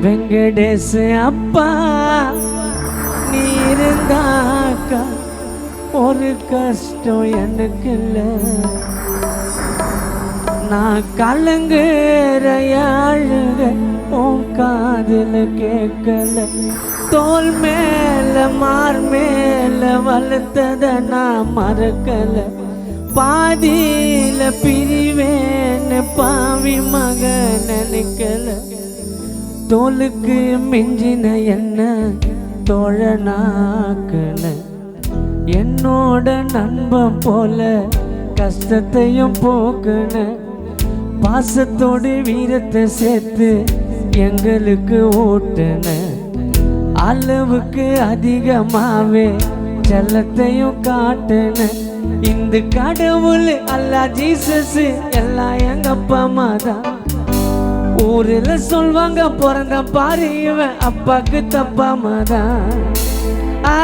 வெங்கடேஷ் அப்பா நீ இருந்தாக்கா ஒரு கஷ்டம் எனக்கு இல்லை. நான் கலங்குற அழுக உன் காதுல கேட்கல. தோல் மேல மார் மேல வளர்த்தத நான் மறக்கல. பாதியில பிரிவேன்னு பாவி மக நினைக்கல. தோலுக்கு மிஞ்சின என்ன தோழனாக்குன. என்னோட நண்பன் போல கஷ்டத்தையும் போக்குன. பாசத்தோடு வீரத்தை சேர்த்து எங்களுக்கு ஊட்டுன. அளவுக்கு அதிகமாவே செல்லத்தையும் காட்டுன. இந்த கடவுள் அல்லா ஜீசஸ் எல்லாம் எங்க அப்பா அம்மா தான். ஊரில் சொல்வாங்க பிறந்த பாரு இவன் அப்பாக்கு தப்பாம தான். ஆ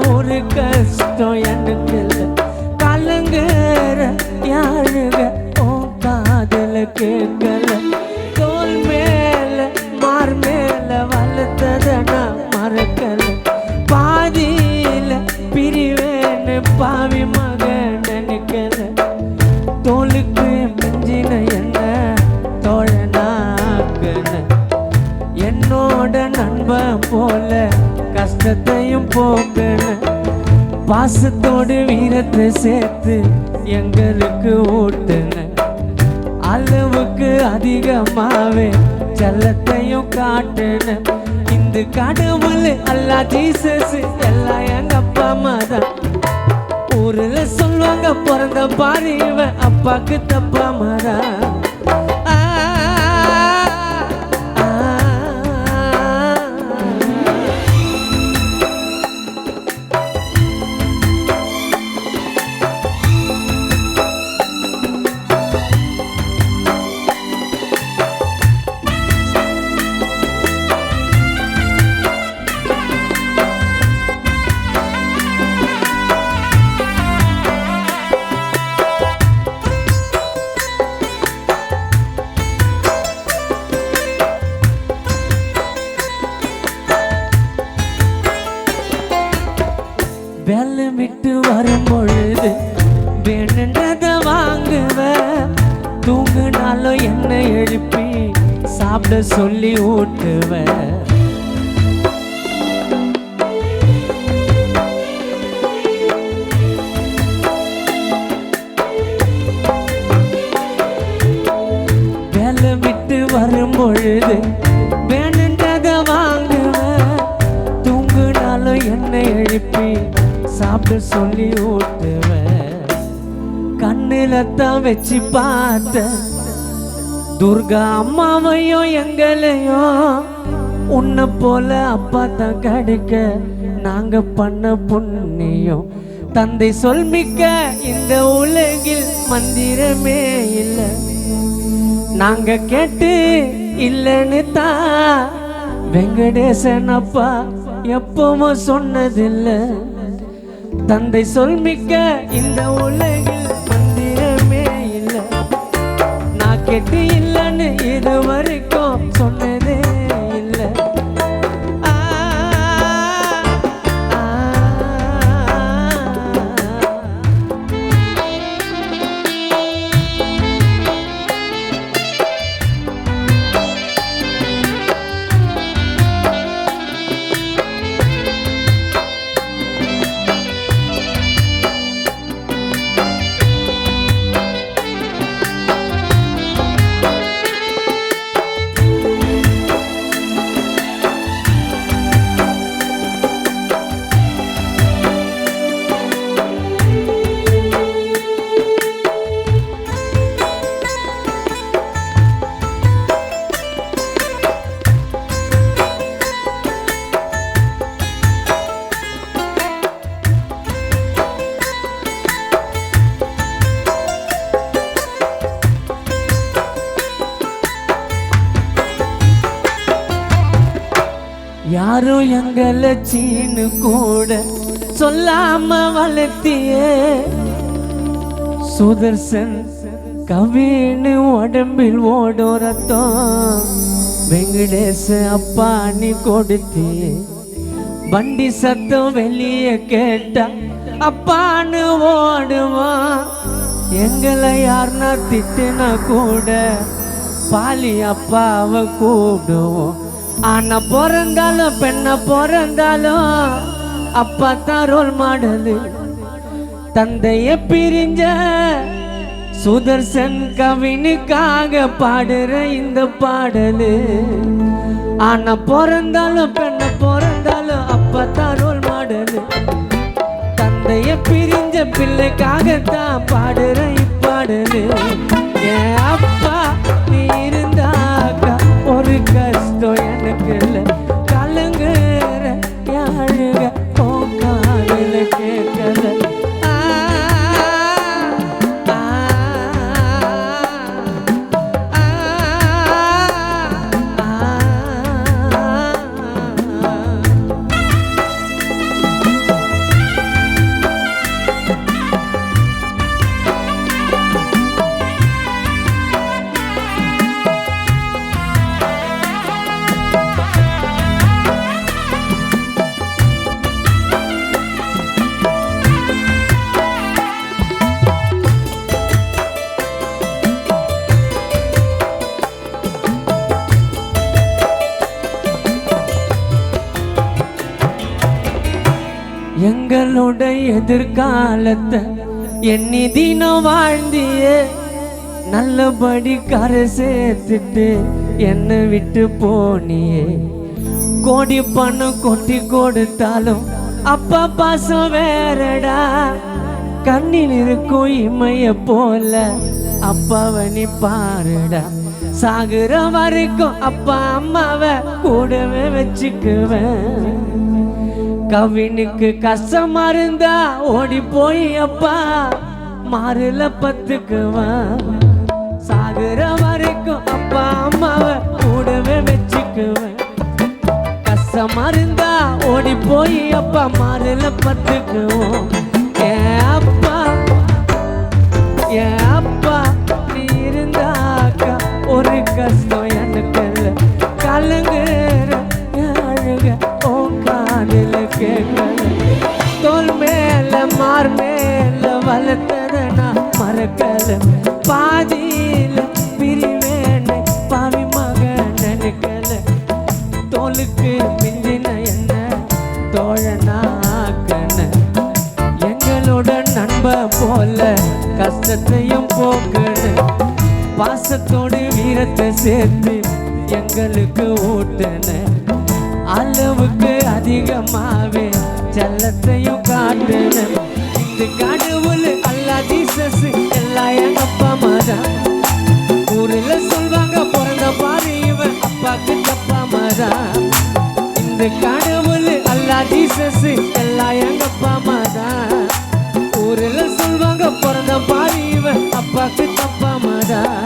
ஒரு கஷ்டம் எனக்கு இல்லை. கலங்குற யாழுக உன் காதல கேட்கல. தோல் மேல மார் மேல வளர்த்தத நான் மறக்கல. பாதியில பிரிவேன்னு பாவி மக நினைக்கல. தோலுக்கு மிஞ்சின என்ன தோழனாக்குன. என்னோட நண்பன் போல கஷ்டத்தையும் போக்குன. பாசத்தோடு வீரத்தை சேர்த்து எங்களுக்கு ஊட்டுன. அளவுக்கு அதிகமாவே செல்லத்தையும் காட்டுன. இந்த கடவுள் அல்லா ஜீசஸ் எல்லாம் எங்க அப்பா அம்மா தான். ஊரில் சொல்லுவாங்க பிறந்த பாரு இவன் அப்பாக்கு தப்பாம தான். வேலை விட்டு வரும் பொழுது வேணுன்றத வாங்குவேன். தூங்குனாலும் என்ன எழுப்பி சாப்பிட சொல்லி ஊட்டுவேன். வேலை விட்டு வரும் பொழுது வேணுன்றத வாங்குவேன். தூங்குனாலும் என்ன எழுப்பி சாப்பிட சொல்லி ஊட்டுவேன். கண்ணில தான் வச்சு பார்த்த துர்கா அம்மாவையும் எங்களையும் உன்னை போல அப்பா தான் கிடைக்க நாங்க பண்ண புண்ணியம். தந்தை சொல்மிக்க இந்த உலகில் மந்திரமே இல்லை. நாங்க கேட்டு இல்லைன்னு தான் வெங்கடேசன் அப்பா எப்பவும் சொன்னதில்லை. தந்தை சொல்மிக்க இந்த உலகில் மந்திரமே இல்லை. நான் கேட்டு இல்லைன்னு இது வரைக்கும் சொன்னதே இல்லை. யாரும் எங்களை சீனு கூட சொல்லாம வளர்த்தியே சுதர்சன் கவின்னு உடம்பில் ஓடும் ரத்தம் வெங்கடேச அப்பா நீ கொடுத்தியே வண்டி சத்தம் வெளியே கேட்டா அப்பான்னு ஓடுவான் எங்களை யாருன்னா திட்டுனா கூட பாலி அப்பாவை கூப்பிடுவோம் ஆனா பிறந்தாலும் பெண்ண பிறந்தாலும் அப்பா தான் ரோல் மாடலு தந்தைய பிரிஞ்ச சுதர்சன் கவினுக்காக பாடுற இந்த பாடலு ஆனா பிறந்தாலும் பெண்ண பிறந்தாலும் அப்பா தான் ரோல் மாடலு தந்தைய பிரிஞ்ச பிள்ளைக்காகத்தான் பாடுற இப்பாடலு என் அப்பா நீ இருந்தாக்கா ஒரு கஷ்டம் எனக்கு இல்லை கலங்குற யாழுக போக்காதுல கேட்கல எங்களோட எதிர்காலத்தை எண்ணி தினம் வாழ்ந்தியே நல்லபடி கரை சேர்த்துட்டு என்னை விட்டு போனியே கோடி பணம் கொட்டி கொடுத்தாலும் அப்பா பாசம் வேறடா கண்ணில் இருக்கும் இமைய போல அப்பாவை நீ பாருடா சாகுற வரைக்கும் அப்பா அம்மாவை கூடவே வச்சுக்குவேன் கவினுக்கு கஷ்டமா இருந்தா ஓடி போய் அப்பா மாறுல பத்துக்குவான் சாகுற வரைக்கும் அப்பா அம்மாவை கூடவே வச்சுக்குவேன் கஷ்டமா இருந்தா ஓடி போய் அப்பா மாறுல பத்துக்குவோம் என் அப்பா நீ இருந்தாக்கா ஒரு கஷ்டம் எனக்கு இல்லை கலங்குற அழுக தோல் மேல மார் மேல வளர்த்தத நான் மறக்கல பாதியில பிரிவேனை பாவி மகன் நினைக்கல தோலுக்கு மிஞ்சின என்ன தோழனாக்கன எங்களோட நண்ப போல கஷ்டத்தையும் போக்குன பாசத்தோடு வீரத்தை சேர்த்து எங்களுக்கு ஊட்டுன அளவுக்கு அதிகமாவே செல்லத்தையும் காட்டுன இந்த கடவுள் அல்லா ஜீசஸ் எல்லாம் எங்க அப்பா அம்மாதான் ஊரில் சொல்வாங்க பிறந்த பாரு இவன் அப்பாக்கு தப்பா அம்மாதான் இந்த கடவுள் அல்லா ஜீசஸ் எல்லாம் எங்க அப்பா அம்மாதான் ஊரில் சொல்வாங்க பிறந்த பாரு இவன் அப்பாக்கு தப்பா அம்மாதான்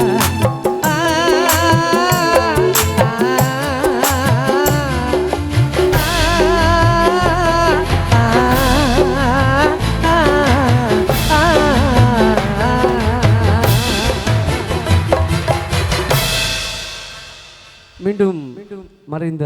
மீண்டும் மறைந்த